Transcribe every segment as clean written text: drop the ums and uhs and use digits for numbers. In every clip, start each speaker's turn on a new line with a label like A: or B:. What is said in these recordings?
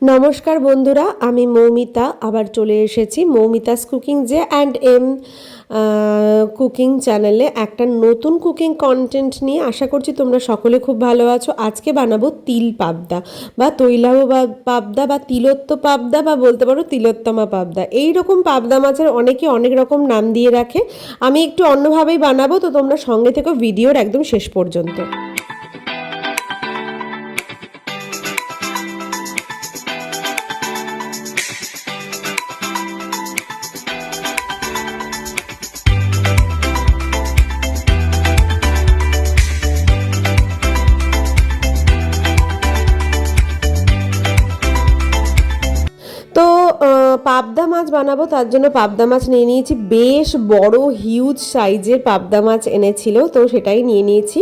A: নমস্কার বন্ধুরা, আমি মৌমিতা আবার চলে এসেছি Moumita's cooking J and M cooking চ্যানেলে একটা নতুন কুকিং কন্টেন্ট নিয়ে। আশা করছি তোমরা সকলে খুব ভালো আছো। আজকে বানাবো তিল পাবদা বা তৈলাভ পাবদা বা তিলোত্ত পাবদা বা বলতে পারো তিলোত্তমা পাবদা। এই রকম পাবদা মাছের অনেকে অনেক রকম নাম দিয়ে রাখে। আমি একটু অন্যভাবেই বানাবো, তো তোমরা সঙ্গে থেকো ভিডিওর একদম শেষ পর্যন্ত। তো পাবদা মাছ বানাবো, তার জন্য পাবদা মাছ নিয়ে নিয়েছি। বেশ বড় হিউজ সাইজের পাবদা মাছ এনেছিল, তো সেটাই নিয়ে নিয়েছি।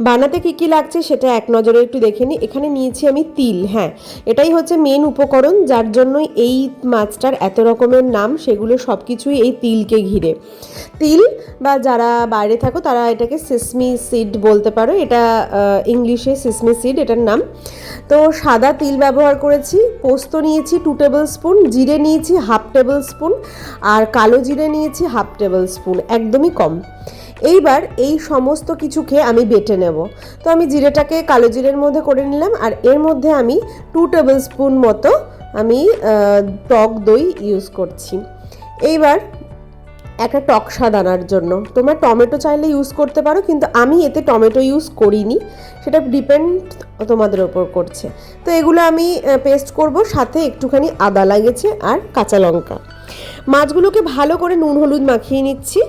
A: বানাতে কী কী লাগছে সেটা এক নজরে একটু দেখে নিই। এখানে নিয়েছি আমি তিল। হ্যাঁ, এটাই হচ্ছে মেন উপকরণ, যার জন্যই এই মাছটার এত রকমের নাম। সেগুলো সব কিছুই এই তিলকে ঘিরে। তিল বা যারা বাইরে থাকো তারা এটাকে সেসমি সিড বলতে পারো। এটা ইংলিশে সেসমি সিড এটার নাম। তো সাদা তিল ব্যবহার করেছি। পোস্ত নিয়েছি 2 টেবিল স্পুন, জিরে নিয়েছি 1/2 টেবিল স্পুন, আর কালো জিরে নিয়েছি 1/2 টেবিল স্পুন, একদমই কম। এইবার এই সমস্ত কিছুকে আমি বেটে নেব। তো আমি জিরেটাকে কালো জিরের মধ্যে করে নিলাম, আর এর মধ্যে আমি 2 টেবিল স্পুন মতো আমি টক দই ইউজ করছি। এইবার একটা টক স্বাদ আনার জন্য তোমরা টমেটো চাইলে ইউজ করতে পারো, কিন্তু আমি এতে টমেটো ইউজ করিনি, সেটা ডিপেন্ড তোমাদের ওপর করছে। তো এগুলো আমি পেস্ট করব, সাথে একটুখানি আদা লাগেছে আর কাঁচা লঙ্কা। মাছগুলোকে ভালো করে নুন হলুদ মাখিয়ে নিচ্ছি।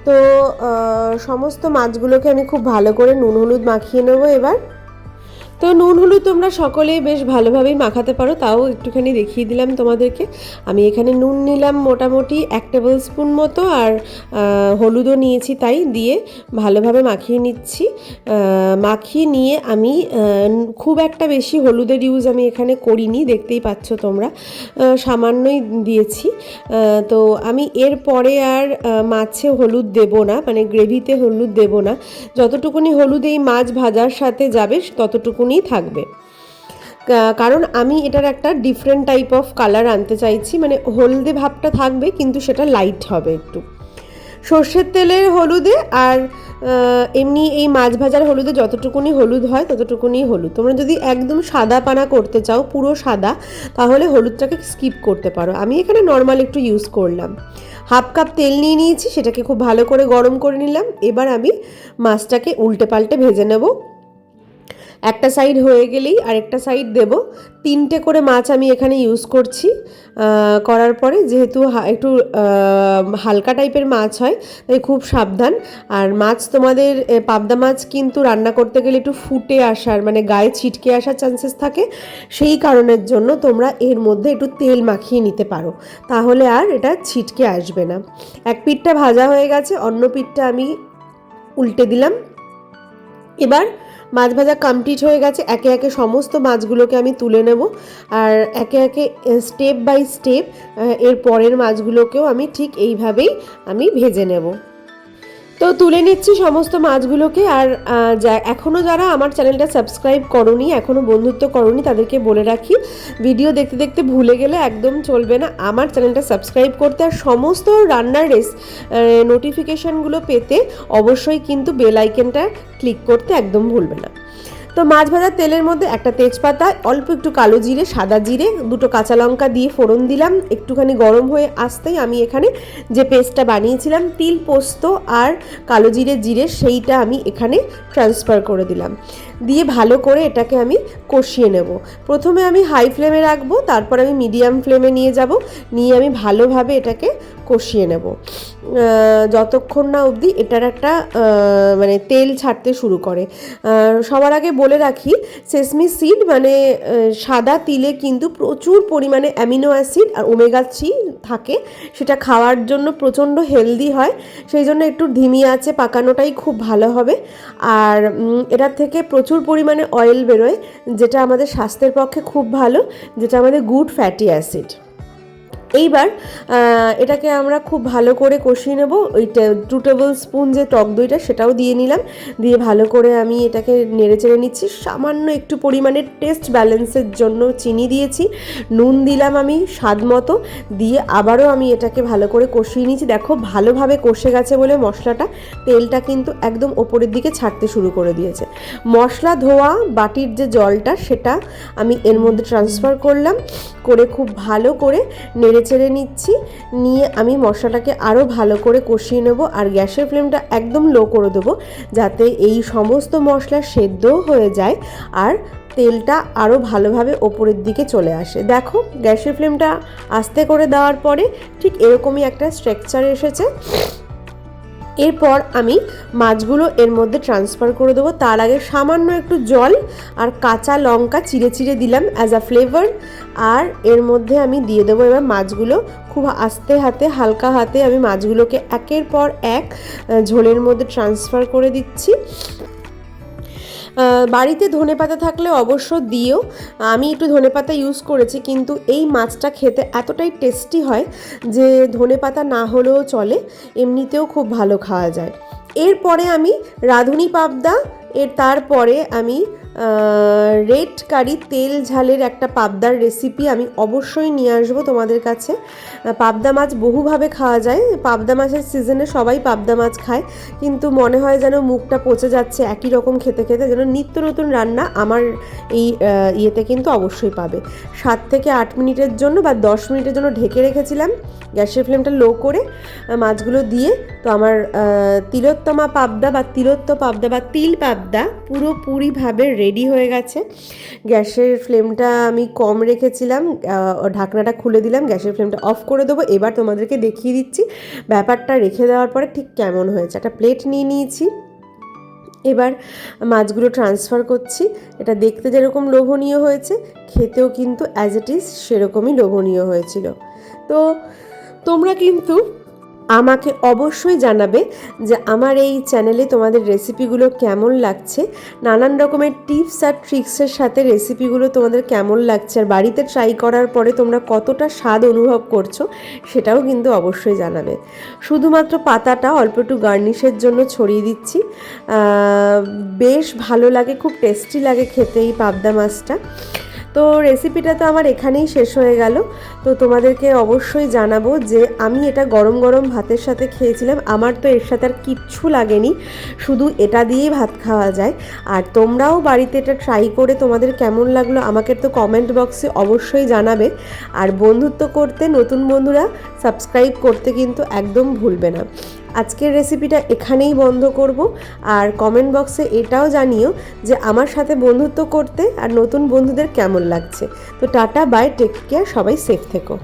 A: তো সমস্ত মাছগুলোকে আমি খুব ভালো করে নুন হলুদ মাখিয়ে নেবো এবার। তো নুন হলুদ তোমরা সকলেই বেশ ভালোভাবেই মাখাতে পারো, তাও একটুখানি দেখিয়ে দিলাম তোমাদেরকে। আমি এখানে নুন নিলাম মোটামুটি 1 টেবিল স্পুন মতো, আর হলুদও নিয়েছি, তাই দিয়ে ভালোভাবে মাখিয়ে নিচ্ছি। মাখিয়ে নিয়ে আমি খুব একটা বেশি হলুদের ইউজ আমি এখানে করিনি, দেখতেই পাচ্ছ তোমরা, সামান্যই দিয়েছি। তো আমি এরপরে আর মাছে হলুদ দেব না, মানে গ্রেভিতে হলুদ দেব না। যতটুকুনি হলুদ এই মাছ ভাজার সাথে যাবে ততটুকুনি থাকবে, কারণ আমি এটার একটা ডিফারেন্ট টাইপ অফ কালার আনতে চাইছি। মানে হলদে ভাবটা থাকবে, কিন্তু সেটা লাইট হবে একটু। সর্ষের তেলের হলুদে আর এমনি এই মাছ ভাজার হলুদে যতটুকুনি হলুদ হয় ততটুকুনি হলুদ। তোমরা যদি একদম সাদা পানা করতে চাও, পুরো সাদা, তাহলে হলুদটাকে স্কিপ করতে পারো। আমি এখানে নর্মাল একটু ইউজ করলাম। 1/2 কাপ তেল নিয়ে নিয়েছি, সেটাকে খুব ভালো করে গরম করে নিলাম। এবার আমি মাছটাকে উল্টে পাল্টে ভেজে নেব। একটা সাইড হয়ে গেলেই আরেকটা সাইড দেব। 3টে করে মাছ আমি এখানে ইউজ করছি। করার পরে যেহেতু একটু হালকা টাইপের মাছ হয়, তাই খুব সাবধান। আর মাছ তোমাদের পাবদা মাছ কিন্তু রান্না করতে গেলে একটু ফুটে আসার, মানে গায়ে ছিটকে আসার চান্সেস থাকে। সেই কারণের জন্য তোমরা এর মধ্যে একটু তেল মাখিয়ে নিতে পারো, তাহলে আর এটা ছিটকে আসবে না। এক পিঠটা ভাজা হয়ে গেছে, অন্য পিঠটা আমি উল্টে দিলাম। এবার মাছ ভাজা কমপ্লিট হয়ে গেছে। একে একে সমস্ত মাছগুলোকে আমি তুলে নেব, আর একে একে স্টেপ বাই স্টেপ এর পরের মাছগুলোকেও আমি ঠিক এইভাবেই আমি ভেজে নেব। তো তুলে নিচ্ছি সমস্ত মাছগুলোকে। আর এখনও যারা আমার চ্যানেলটা সাবস্ক্রাইব করোনি, এখনও বন্ধুত্ব করোনি, তাদেরকে বলে রাখি, ভিডিও দেখতে দেখতে ভুলে গেলে একদম চলবে না, আমার চ্যানেলটা সাবস্ক্রাইব করতে। আর সমস্ত রান্নার নোটিফিকেশানগুলো পেতে অবশ্যই কিন্তু বেল আইকনটা ক্লিক করতে একদম ভুলবে না। তো মাছ ভাজার তেলের মধ্যে একটা তেজপাতা, অল্প একটু কালো জিরে, সাদা জিরে, 2টো কাঁচা লঙ্কা দিয়ে ফোড়ন দিলাম। একটুখানি গরম হয়ে আসতেই আমি এখানে যে পেস্টটা বানিয়েছিলাম তিল, পোস্ত আর কালো জিরে, সেইটা আমি এখানে ট্রান্সফার করে দিলাম। দিয়ে ভালো করে এটাকে আমি কষিয়ে নেব। প্রথমে আমি হাই ফ্লেমে রাখবো, তারপর আমি মিডিয়াম ফ্লেমে নিয়ে যাব, নিয়ে আমি ভালোভাবে এটাকে কষিয়ে নেব যতক্ষণ না অবধি এটার একটা মানে তেল ছাড়তে শুরু করে। সবার আগে বলে রাখি, সেসমি সিড মানে সাদা তিলে কিন্তু প্রচুর পরিমাণে অ্যামিনো অ্যাসিড আর ওমেগা 3 থাকে, সেটা খাওয়ার জন্য প্রচণ্ড হেলদি হয়। সেই জন্য একটু ধিমি আঁচে পাকানোটাই খুব ভালো হবে। আর এটার থেকে প্রচুর পরিমাণে অয়েল বেরোয়, যেটা আমাদের স্বাস্থ্যের পক্ষে খুব ভালো, যেটা আমাদের গুড ফ্যাটি অ্যাসিড। এইবার এটাকে আমরা খুব ভালো করে কষিয়ে নেব। ওই 2 টেবিল স্পুন যে টক দইটা সেটাও দিয়ে নিলাম, দিয়ে ভালো করে আমি এটাকে নেড়ে চেড়ে নিচ্ছি। সামান্য একটু পরিমাণে টেস্ট ব্যালেন্সের জন্য চিনি দিয়েছি, নুন দিলাম আমি স্বাদ মতো, দিয়ে আবারও আমি এটাকে ভালো করে কষিয়ে নিচ্ছি। দেখো ভালোভাবে কষে গেছে বলে মশলাটা, তেলটা কিন্তু একদম ওপরের দিকে ছাড়তে শুরু করে দিয়েছে। মশলা ধোয়া বাটির যে জলটা সেটা আমি এর মধ্যে ট্রান্সফার করলাম, করে খুব ভালো করে নেড়ে চেড়ে নিচ্ছি। নিয়ে আমি মশলাটাকে আরও ভালো করে কষিয়ে নেব, আর গ্যাসের ফ্লেমটা একদম লো করে দেবো যাতে এই সমস্ত মশলা সেদ্ধও হয়ে যায় আর তেলটা আরও ভালোভাবে ওপরের দিকে চলে আসে। দেখো গ্যাসের ফ্লেমটা আস্তে করে দেওয়ার পরে ঠিক এরকমই একটা স্ট্রাকচার এসেছে। এরপর আমি মাছগুলো এর মধ্যে ট্রান্সফার করে দেবো। তার আগে সামান্য একটু জল আর কাঁচা লঙ্কা চিড়ে চিড়ে দিলাম অ্যাজ আ ফ্লেভার, আর এর মধ্যে আমি দিয়ে দেবো এবার মাছগুলো। খুব আস্তে হাতে হালকা হাতে আমি মাছগুলোকে একের পর এক ঝোলের মধ্যে ট্রান্সফার করে দিচ্ছি। বাড়িতে ধনেপাতা থাকলে অবশ্য দিও, আমি একটু ধনেপাতা ইউজ করেছি, কিন্তু এই মাছটা খেতে এতটাই টেস্টি হয় যে ধনেপাতা না হলেও চলে, এমনিতেও খুব ভালো খাওয়া যায়। এরপরে আমি রাঁধুনি পাবদা, তারপরে আমি রেড কারি তেল ঝালের একটা পাবদার রেসিপি আমি অবশ্যই নিয়ে আসবো তোমাদের কাছে। পাবদা মাছ বহুভাবে খাওয়া যায়, পাবদা মাছের সিজনে সবাই পাবদা মাছ খায়, কিন্তু মনে হয় যেন মুখটা পচে যাচ্ছে একই রকম খেতে খেতে, যেন নিত্য নতুন রান্না আমার এই ইয়েতে কিন্তু অবশ্যই পাবে। 7 থেকে 8 মিনিটের জন্য বা 10 মিনিটের জন্য ঢেকে রেখেছিলাম গ্যাসের ফ্লেমটা লো করে মাছগুলো দিয়ে। তো আমার তিলোত্তমা পাবদা বা তিলোত্ত পাবদা বা তিল পাবদা পুরোপুরিভাবে রেডি হয়ে গেছে। গ্যাসের ফ্লেমটা আমি কম রেখেছিলাম, ঢাকনাটা খুলে দিলাম, গ্যাসের ফ্লেমটা অফ করে দেবো। এবার তোমাদেরকে দেখিয়ে দিচ্ছি ব্যাপারটা রেখে দেওয়ার পরে ঠিক কেমন হয়েছে। একটা প্লেট নিয়ে নিয়েছি, এবার মাছগুলো ট্রান্সফার করছি। এটা দেখতে যেরকম লোভনীয় হয়েছে, খেতেও কিন্তু অ্যাজ ইট ইজ সেরকমই লোভনীয় হয়েছিল। তো তোমরা কিন্তু আমাকে অবশ্যই জানাবে যে আমার এই চ্যানেলে তোমাদের রেসিপিগুলো কেমন লাগছে, নানান রকমের টিপস আর ট্রিক্সের সাথে রেসিপিগুলো তোমাদের কেমন লাগছে, আর বাড়িতে ট্রাই করার পরে তোমরা কতটা স্বাদ অনুভব করছো সেটাও কিন্তু অবশ্যই জানাবে। শুধুমাত্র পাতাটা অল্প একটু গার্নিশের জন্য ছড়িয়ে দিচ্ছি, বেশ ভালো লাগে, খুব টেস্টি লাগে খেতে এই পাবদা মাছটা। তো রেসিপিটা তো আমার এখানেই শেষ হয়ে গেল। তো তোমাদেরকে অবশ্যই জানাবো যে আমি এটা গরম গরম ভাতের সাথে খেয়েছিলাম, আমার তো এর সাথে আর কিচ্ছু লাগেনি, শুধু এটা দিয়েই ভাত খাওয়া যায়। আর তোমরাও বাড়িতে এটা ট্রাই করে তোমাদের কেমন লাগলো আমাকে তো কমেন্ট বক্সে অবশ্যই জানাবে। আর বন্ধুত্ব করতে নতুন বন্ধুরা সাবস্ক্রাইব করতে কিন্তু একদম ভুলবে না। আজকের রেসিপিটা এখানেই বন্ধ করব, আর কমেন্ট বক্সে এটাও জানিও যে আমার সাথে বন্ধুত্ব করতে আর নতুন বন্ধুদের কেমন লাগছে। তো টাটা, বাই, টেক কেয়ার, সবাই সেফ থেকো।